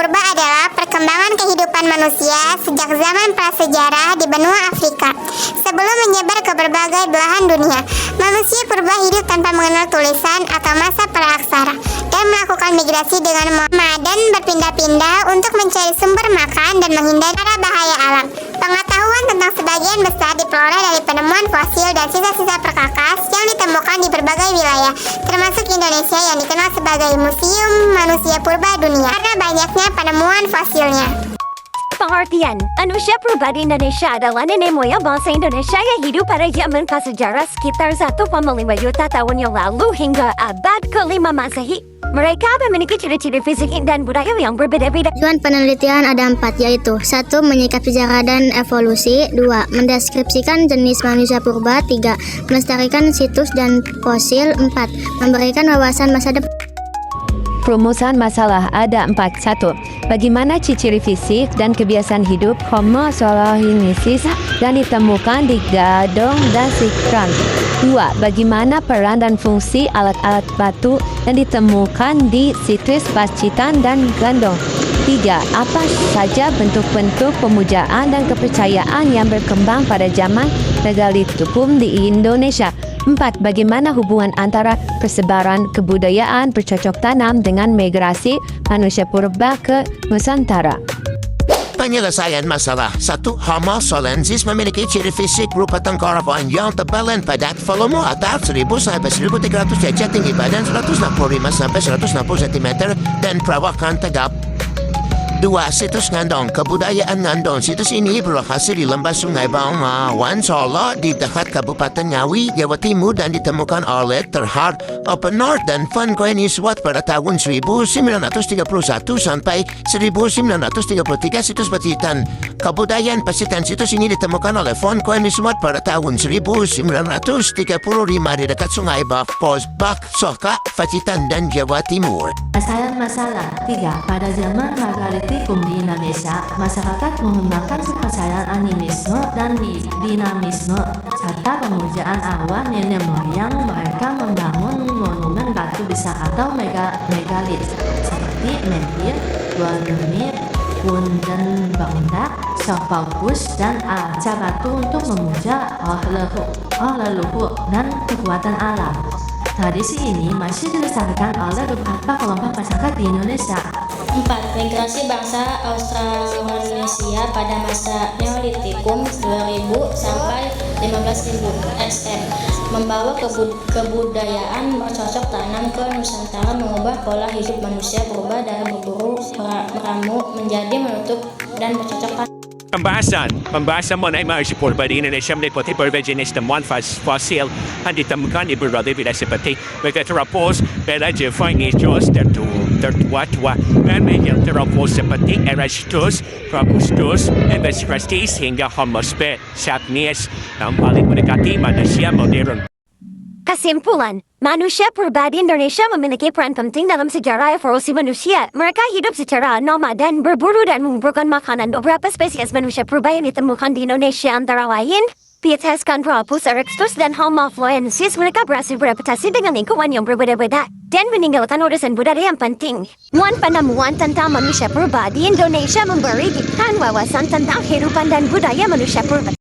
purba adalah perkembangan kehidupan manusia sejak zaman prasejarah di benua Afrika. Sebelum menyebar ke berbagai belahan dunia, manusia purba hidup tanpa mengenal tulisan atau masa praaksara dan melakukan migrasi dengan nomaden berpindah-pindah untuk mencari sumber makan dan menghindari bahaya alam. Pengetahuan tentang sebagian besar diperoleh dari penemuan fosil dan sisa-sisa perkakas yang ditemukan di berbagai wilayah, termasuk Indonesia yang dikenal sebagai Museum Manusia Purba Dunia karena banyaknya penemuan fosilnya. Pengertian, manusia purba di Indonesia adalah nenek moyang bangsa Indonesia yang hidup pada zaman prasejarah sekitar 1,5 juta tahun yang lalu hingga abad ke-5 Masehi. Mereka memiliki ciri-ciri fisik dan budaya yang berbeda-beda. Tujuan penelitian ada 4, yaitu 1. Menyikapi sejarah dan evolusi, 2. Mendeskripsikan jenis manusia purba, 3. Melestarikan situs dan fosil, 4. Memberikan wawasan masa depan. Perumusan masalah ada 4. 1. Bagaimana ciri fisik dan kebiasaan hidup Homo sapiensis dan ditemukan di Gadong dan Sikran. 2. Bagaimana peran dan fungsi alat-alat batu yang ditemukan di situs Pacitan dan Gadong. 3. Apa saja bentuk-bentuk pemujaan dan kepercayaan yang berkembang pada zaman Megalitik di Indonesia. 4. Bagaimana hubungan antara persebaran kebudayaan bercocok tanam dengan migrasi manusia purba ke Nusantara. Penyelesaian masalah 1. Homo sapiensis memiliki ciri fisik berupa tengkorak panjang, tebal dan padat, volume atau 1000 sampai 1300 cc, tinggi badan 165 sampai 160 cm dan perawakan tegap. 2. Situs Ngandong. Kebudayaan Ngandong. Situs ini berlokasi di lembah Sungai Bengawan Solo di dekat Kabupaten Ngawi, Jawa Timur dan ditemukan oleh Terhad Open North dan Van Koeniswat pada tahun 1931 sampai 1933. Situs Pacitan. Kebudayaan Pacitan. Situs ini ditemukan oleh Van Koeniswat pada tahun 1935 di dekat Sungai Bak Soka, Pacitan dan Jawa Timur. Masalah 3. Pada zaman Megalitik di Indonesia, masyarakat mengembangkan kepercayaan animisme dan dinamisme serta pemujaan arwah nenek moyang. Mereka membangun monumen batu besar atau megalit seperti Menhir, Dwarnimir, Punten Bangda, Sopalpus dan arca batu untuk memuja leluhur dan kekuatan alam. Tradisi ini masih dilestarikan oleh beberapa kelompok masyarakat di Indonesia. 4. Migrasi bangsa Australanesia pada masa Neolitikum 2000 sampai 15.000 SM membawa kebudayaan bercocok tanam ke Nusantara, mengubah pola hidup manusia purba dari berburu meramu menjadi menutup dan bercocok tanam. Pembahasan mengenai manusia purba di Indonesia meliputi berbagai jenis temuan fosil yang ditemukan di berbagai wilayah seperti Megateropus, Belajephonichus, tertua-tua, dan Megateropus seperti Erectus, Robustus, Everestis hingga Homo sapiens yang paling mendekati manusia modern. Kesimpulan, manusia purba di Indonesia memiliki peran penting dalam sejarah evolusi manusia. Mereka hidup secara nomaden, berburu dan mengumpulkan makanan. Beberapa spesies manusia purba yang ditemukan di Indonesia antara lain Pithecanthropus erectus dan Homo florensis. Mereka berhasil beradaptasi dengan lingkungan yang berbeda-beda dan meninggalkan warisan budaya yang penting. Penemuan tentang manusia purba di Indonesia memberikan wawasan tentang kehidupan dan budaya manusia purba.